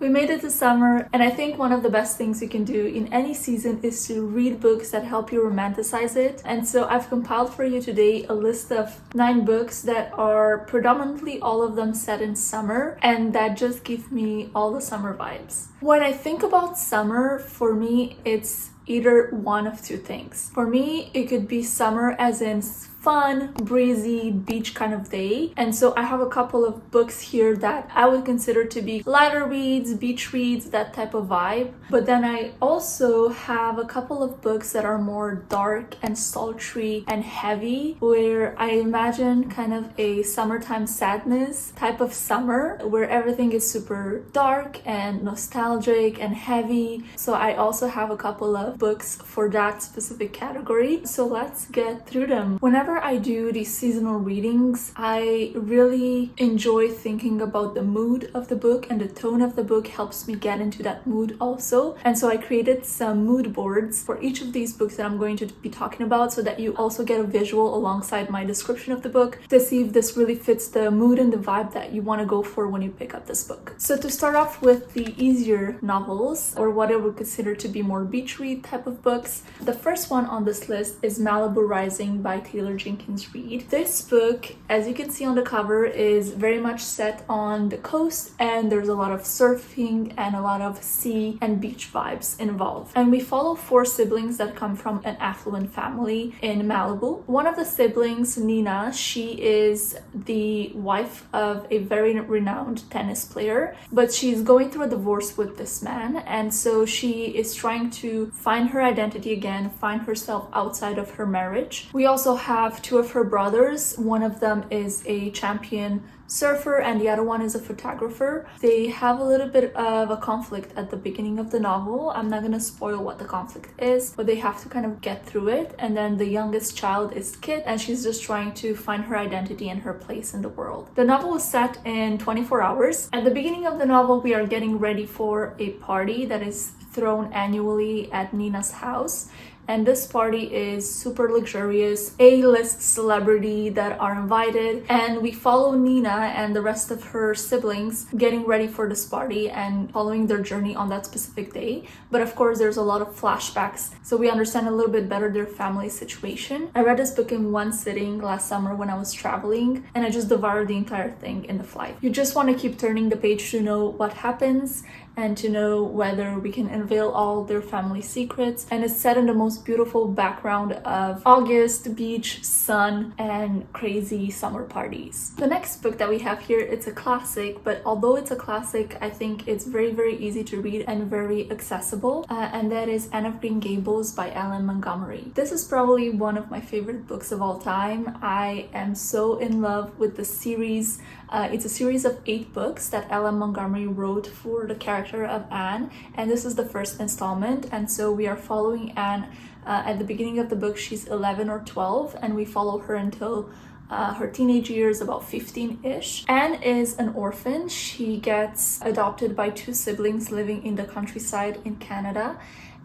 We made it to summer, and I think one of the best things you can do in any season is to read books that help you romanticize it. And so I've compiled for you today a list of 9 books that are predominantly all of them set in summer and that just give me all the summer vibes. When I think about summer, for me, it's either one of two things. For me, it could be summer as in fun, breezy, beach kind of day. And so I have a couple of books here that I would consider to be lighter reads, beach reads, that type of vibe. But then I also have a couple of books that are more dark and sultry and heavy, where I imagine kind of a summertime sadness type of summer, where everything is super dark and nostalgic and heavy. So I also have a couple of books for that specific category. So let's get through them. Whenever I do these seasonal readings, I really enjoy thinking about the mood of the book, and the tone of the book helps me get into that mood also. And so I created some mood boards for each of these books that I'm going to be talking about, so that you also get a visual alongside my description of the book to see if this really fits the mood and the vibe that you want to go for when you pick up this book. So to start off with the easier novels, or what I would consider to be more beach read type of books, the first one on this list is Malibu Rising by Taylor Jenkins Reid. This book, as you can see on the cover, is very much set on the coast, and there's a lot of surfing and a lot of sea and beach vibes involved. And we follow 4 siblings that come from an affluent family in Malibu. One of the siblings, Nina, she is the wife of a very renowned tennis player, but she's going through a divorce with this man, and so she is trying to find her identity again, find herself outside of her marriage. We also have 2 of her brothers. One of them is a champion surfer and the other one is a photographer. They have a little bit of a conflict at the beginning of the novel. I'm not gonna spoil what the conflict is, but they have to kind of get through it. And then the youngest child is Kit, and she's just trying to find her identity and her place in the world. The novel is set in 24 hours. At the beginning of the novel, we are getting ready for a party that is thrown annually at Nina's house. And this party is super luxurious, A-list celebrity that are invited, and we follow Nina and the rest of her siblings getting ready for this party and following their journey on that specific day. But of course, there's a lot of flashbacks, so we understand a little bit better their family situation. I read this book in one sitting last summer when I was traveling, and I just devoured the entire thing in the flight. You just want to keep turning the page to know what happens and to know whether we can unveil all their family secrets. And it's set in the most beautiful background of August, beach, sun, and crazy summer parties. The next book that we have here, it's a classic, but although it's a classic, I think it's very, very easy to read and very accessible, and that is Anne of Green Gables by Allende Montgomery. This is probably one of my favorite books of all time. I am so in love with the series. It's a series of 8 books that Allende Montgomery wrote for the character of Anne, and this is the first installment. And so we are following Anne at the beginning of the book. She's 11 or 12, and we follow her until her teenage years, about 15-ish. Anne is an orphan. She gets adopted by 2 siblings living in the countryside in Canada,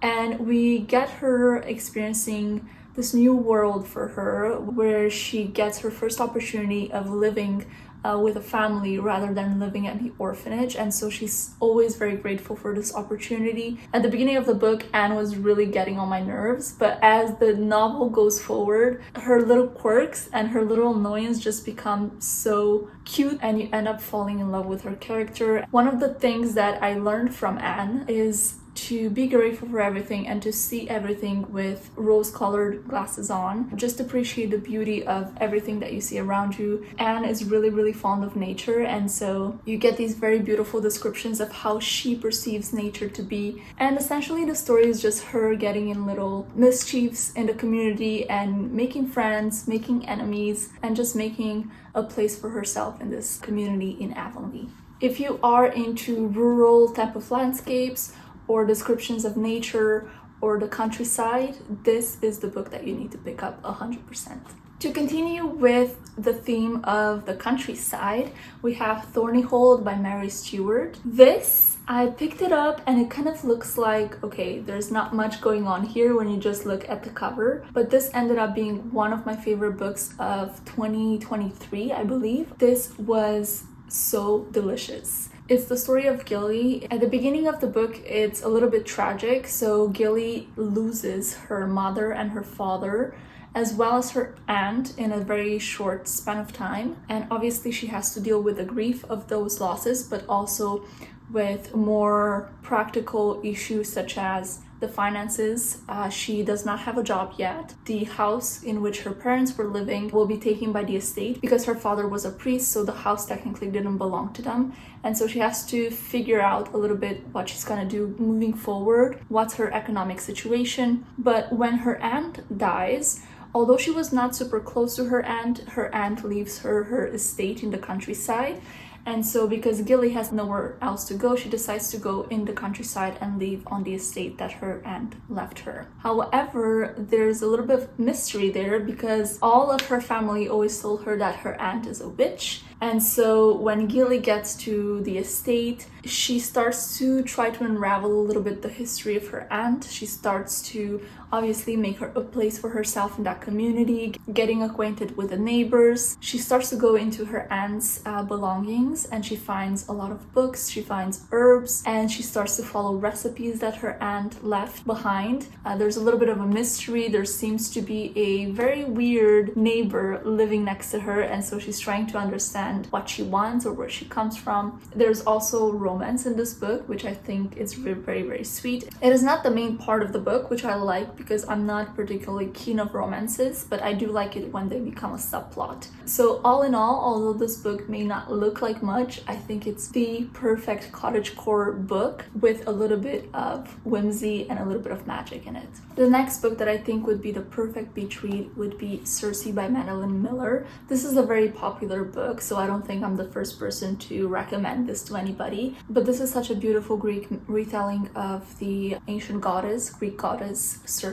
and we get her experiencing this new world for her, where she gets her first opportunity of living with a family rather than living at the orphanage. And so she's always very grateful for this opportunity. At the beginning of the book, Anne was really getting on my nerves, but as the novel goes forward, her little quirks and her little annoyance just become so cute, and you end up falling in love with her character. One of the things that I learned from Anne is to be grateful for everything and to see everything with rose-colored glasses on. Just appreciate the beauty of everything that you see around you. Anne is really, really fond of nature, and so you get these very beautiful descriptions of how she perceives nature to be. And essentially the story is just her getting in little mischiefs in the community and making friends, making enemies, and just making a place for herself in this community in Avonlea. If you are into rural type of landscapes or descriptions of nature or the countryside, this is the book that you need to pick up 100%. To continue with the theme of the countryside, we have Thornyhold by Mary Stewart. This, I picked it up and it kind of looks like, okay, there's not much going on here when you just look at the cover, but this ended up being one of my favorite books of 2023, I believe. This was so delicious. It's the story of Gilly. At the beginning of the book, it's a little bit tragic. So Gilly loses her mother and her father, as well as her aunt, in a very short span of time. And obviously she has to deal with the grief of those losses, but also with more practical issues such as the finances. She does not have a job yet. The house in which her parents were living will be taken by the estate because her father was a priest, so the house technically didn't belong to them. And so she has to figure out a little bit what she's gonna do moving forward, what's her economic situation. But when her aunt dies, although she was not super close to her aunt leaves her estate in the countryside. And so because Gilly has nowhere else to go, she decides to go in the countryside and live on the estate that her aunt left her. However, there's a little bit of mystery there because all of her family always told her that her aunt is a witch. And so when Gilly gets to the estate, she starts to try to unravel a little bit the history of her aunt. She starts to obviously make her a place for herself in that community, getting acquainted with the neighbors. She starts to go into her aunt's belongings, and she finds a lot of books, she finds herbs, and she starts to follow recipes that her aunt left behind. There's a little bit of a mystery. There seems to be a very weird neighbor living next to her, and so she's trying to understand what she wants or where she comes from. There's also romance in this book, which I think is very, very sweet. It is not the main part of the book, which I like because I'm not particularly keen of romances, but I do like it when they become a subplot. So all in all, although this book may not look like much, I think it's the perfect cottagecore book with a little bit of whimsy and a little bit of magic in it. The next book that I think would be the perfect beach read would be Circe by Madeline Miller. This is a very popular book, so I don't think I'm the first person to recommend this to anybody, but this is such a beautiful Greek retelling of the ancient goddess, Greek goddess Circe.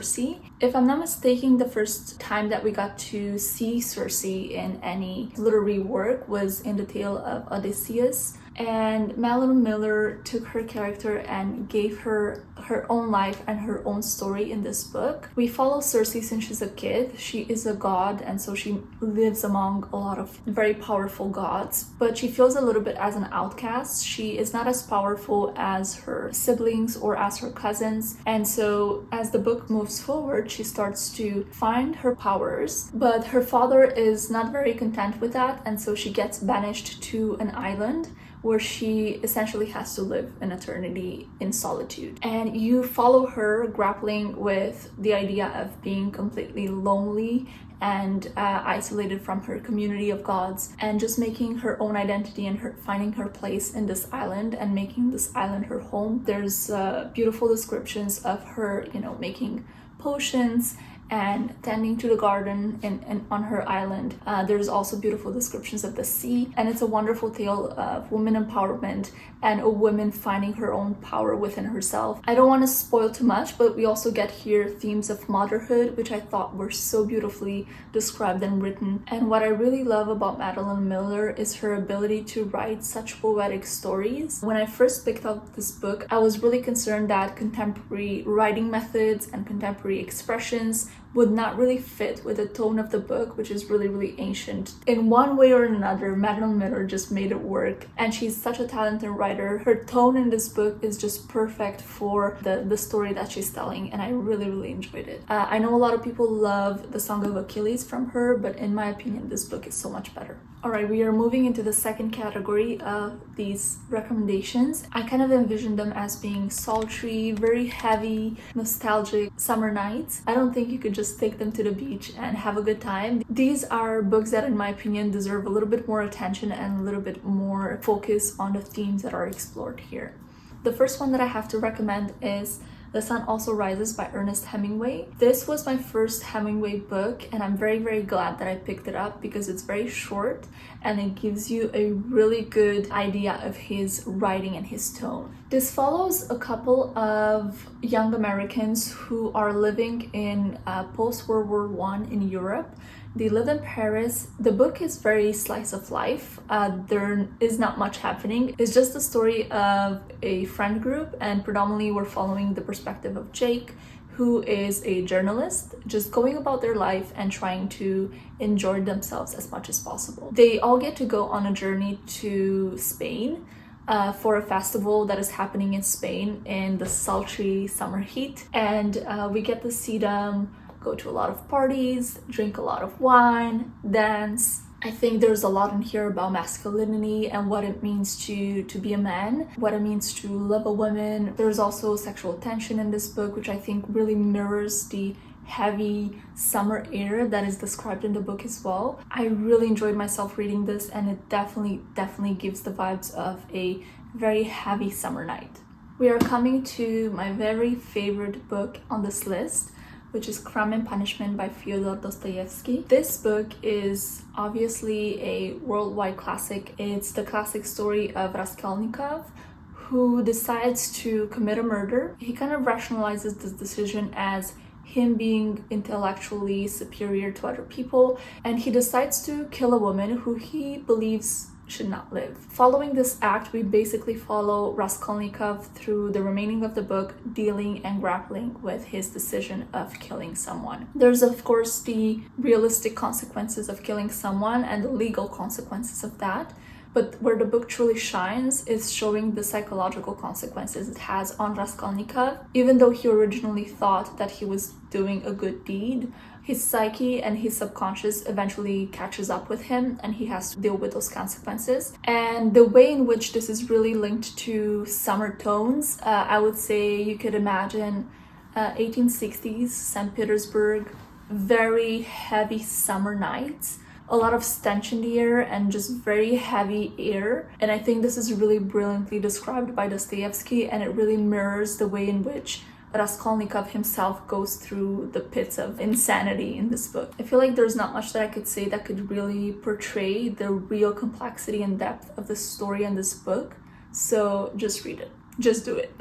If I'm not mistaken, the first time that we got to see Circe in any literary work was in the tale of Odysseus. And Madeline Miller took her character and gave her her own life and her own story in this book. We follow Circe since she's a kid. She is a god, and so she lives among a lot of very powerful gods, but she feels a little bit as an outcast. She is not as powerful as her siblings or as her cousins, and so as the book moves forward, she starts to find her powers, but her father is not very content with that, and so she gets banished to an island where she essentially has to live an eternity in solitude. And you follow her grappling with the idea of being completely lonely and isolated from her community of gods, and just making her own identity and finding her place in this island and making this island her home. There's beautiful descriptions of her, making potions and tending to the garden and on her island. There's also beautiful descriptions of the sea, and it's a wonderful tale of women empowerment and a woman finding her own power within herself. I don't want to spoil too much, but we also get here themes of motherhood, which I thought were so beautifully described and written. And what I really love about Madeline Miller is her ability to write such poetic stories. When I first picked up this book, I was really concerned that contemporary writing methods and contemporary expressions would not really fit with the tone of the book, which is really, really ancient. In one way or another, Madeline Miller just made it work, and she's such a talented writer. Her tone in this book is just perfect for the story that she's telling, and I really, really enjoyed it. I know a lot of people love The Song of Achilles from her, but in my opinion, this book is so much better. Alright, we are moving into the second category of these recommendations. I kind of envision them as being sultry, very heavy, nostalgic summer nights. I don't think you could just take them to the beach and have a good time. These are books that, in my opinion, deserve a little bit more attention and a little bit more focus on the themes that are explored here. The first one that I have to recommend is The Sun Also Rises by Ernest Hemingway. This was my first Hemingway book, and I'm very, very glad that I picked it up because it's very short and it gives you a really good idea of his writing and his tone. This follows a couple of young Americans who are living in post-World War I in Europe. They live in Paris. The book is very slice of life. There is not much happening. It's just the story of a friend group, and predominantly we're following the perspective of Jake, who is a journalist, just going about their life and trying to enjoy themselves as much as possible. They all get to go on a journey to Spain, for a festival that is happening in Spain in the sultry summer heat. And we get to see them go to a lot of parties, drink a lot of wine, dance. I think there's a lot in here about masculinity and what it means to be a man, what it means to love a woman. There's also sexual tension in this book, which I think really mirrors the heavy summer air that is described in the book as well. I really enjoyed myself reading this, and it definitely gives the vibes of a very heavy summer night. We are coming to my very favorite book on this list, which is Crime and Punishment by Fyodor Dostoevsky. This book is obviously a worldwide classic. It's the classic story of Raskolnikov, who decides to commit a murder. He kind of rationalizes this decision as him being intellectually superior to other people, and he decides to kill a woman who he believes should not live. Following this act, we basically follow Raskolnikov through the remaining of the book, dealing and grappling with his decision of killing someone. There's of course the realistic consequences of killing someone and the legal consequences of that, but where the book truly shines is showing the psychological consequences it has on Raskolnikov. Even though he originally thought that he was doing a good deed, his psyche and his subconscious eventually catches up with him, and he has to deal with those consequences. And the way in which this is really linked to summer tones, I would say you could imagine 1860s St. Petersburg, very heavy summer nights, a lot of stench in the air and just very heavy air. And I think this is really brilliantly described by Dostoevsky, and it really mirrors the way in which Raskolnikov himself goes through the pits of insanity in this book. I feel like there's not much that I could say that could really portray the real complexity and depth of the story in this book. So just read it. Just do it.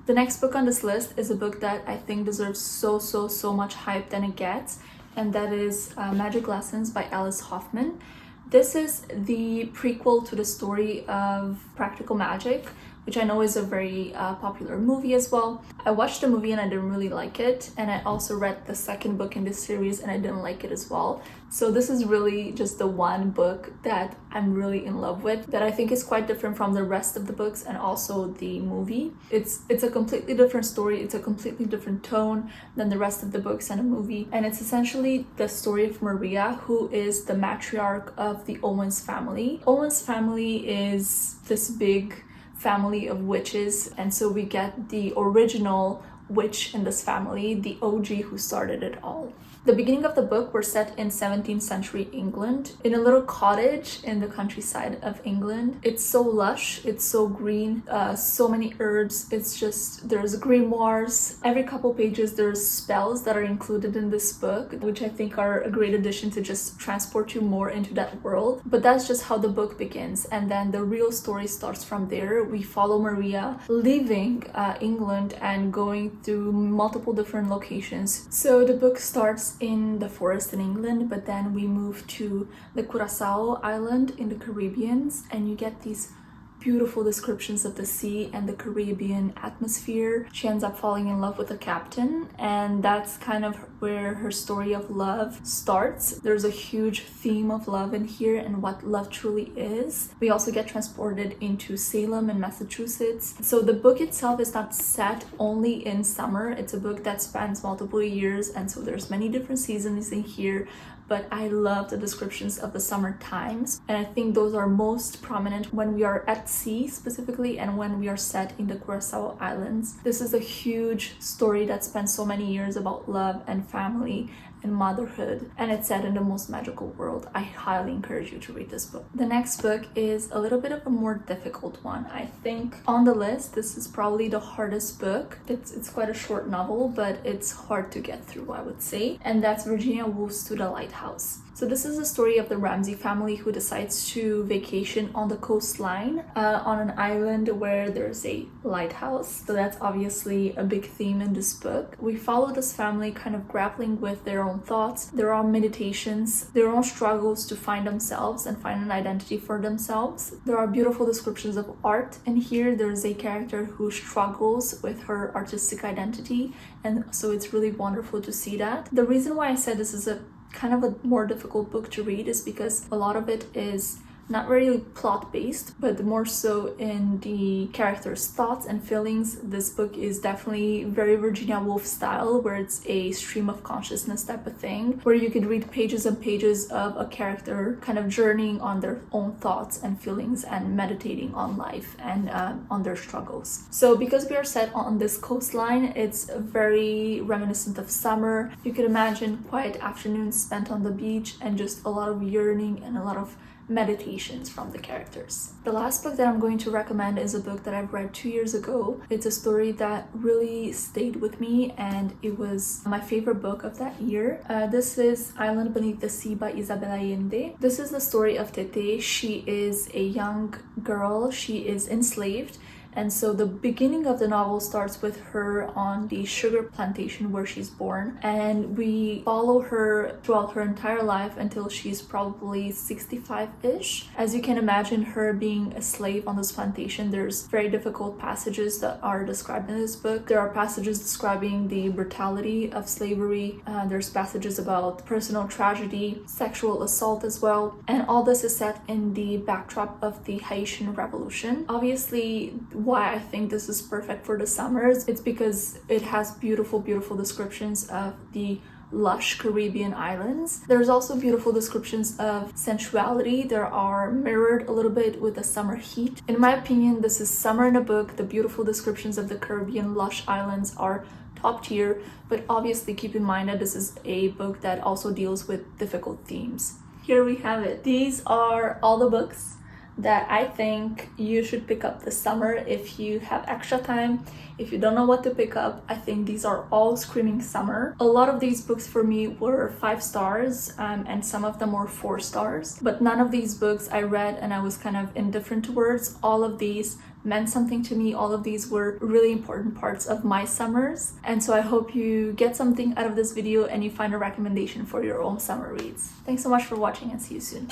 The next book on this list is a book that I think deserves so much hype than it gets, and that is Magic Lessons by Alice Hoffman. This is the prequel to the story of Practical Magic, which I know is a very popular movie as well. I watched the movie and I didn't really like it, and I also read the second book in this series and I didn't like it as well. So this is really just the one book that I'm really in love with, that I think is quite different from the rest of the books and also the movie. It's a completely different story, it's a completely different tone than the rest of the books and the movie, and it's essentially the story of Maria, who is the matriarch of the Owens family. Owens family is this big family of witches, and so we get the original witch in this family, the OG who started it all. The beginning of the book, we're set in 17th century England, in a little cottage in the countryside of England. It's so lush, it's so green, so many herbs. It's just, there's grimoires. Every couple pages there's spells that are included in this book, which I think are a great addition to just transport you more into that world. But that's just how the book begins, and then the real story starts from there. We follow Maria leaving England and going through multiple different locations. So the book starts in the forest in England, but then we move to the Curacao Island in the Caribbean, and you get these beautiful descriptions of the sea and the Caribbean atmosphere. She ends up falling in love with the captain, and that's kind of where her story of love starts. There's a huge theme of love in here and what love truly is. We also get transported into Salem in Massachusetts. So the book itself is not set only in summer. It's a book that spans multiple years, and so there's many different seasons in here, but I love the descriptions of the summer times, and I think those are most prominent when we are at sea specifically and when we are set in the Curacao Islands. This is a huge story that spans so many years about love and family and motherhood, and it's set in the most magical world. I highly encourage you to read this book. The next book is a little bit of a more difficult one. I think on the list, this is probably the hardest book. It's quite a short novel, but it's hard to get through, I would say, and that's Virginia Woolf's To the Lighthouse. So this is the story of the Ramsey family who decides to vacation on the coastline on an island where there's a lighthouse. So that's obviously a big theme in this book. We follow this family kind of grappling with their own thoughts, their own meditations, their own struggles to find themselves and find an identity for themselves. There are beautiful descriptions of art, and here there's a character who struggles with her artistic identity, and so it's really wonderful to see that. The reason why I said this is a kind of a more difficult book to read is because a lot of it is not really plot based, but more so in the characters' thoughts and feelings. This book is definitely very Virginia Woolf style, where it's a stream of consciousness type of thing, where you could read pages and pages of a character kind of journeying on their own thoughts and feelings and meditating on life and on their struggles. So because we are set on this coastline, it's very reminiscent of summer. You could imagine quiet afternoons spent on the beach and just a lot of yearning and a lot of meditations from the characters. The last book that I'm going to recommend is a book that I've read 2 years ago. It's a story that really stayed with me and it was my favorite book of that year. This is Island Beneath the Sea by Isabel Allende. This is the story of Tete. She is a young girl. She is enslaved. And so the beginning of the novel starts with her on the sugar plantation where she's born, and we follow her throughout her entire life until she's probably 65-ish. As you can imagine, her being a slave on this plantation, there's very difficult passages that are described in this book. There are passages describing the brutality of slavery, there's passages about personal tragedy, sexual assault as well, and all this is set in the backdrop of the Haitian Revolution. Obviously, why I think this is perfect for the summers, it's because it has beautiful descriptions of the lush Caribbean islands. There's also beautiful descriptions of sensuality. There are mirrored a little bit with the summer heat. In my opinion, this is summer in a book. The beautiful descriptions of the Caribbean lush islands are top tier, but obviously keep in mind that this is a book that also deals with difficult themes. Here we have it. These are all the books that I think you should pick up this summer if you have extra time. If you don't know what to pick up, I think these are all screaming summer. A lot of these books for me were 5 stars and some of them were 4 stars, but none of these books I read and I was kind of indifferent towards. All of these meant something to me. All of these were really important parts of my summers, and so I hope you get something out of this video and you find a recommendation for your own summer reads. Thanks so much for watching and see you soon.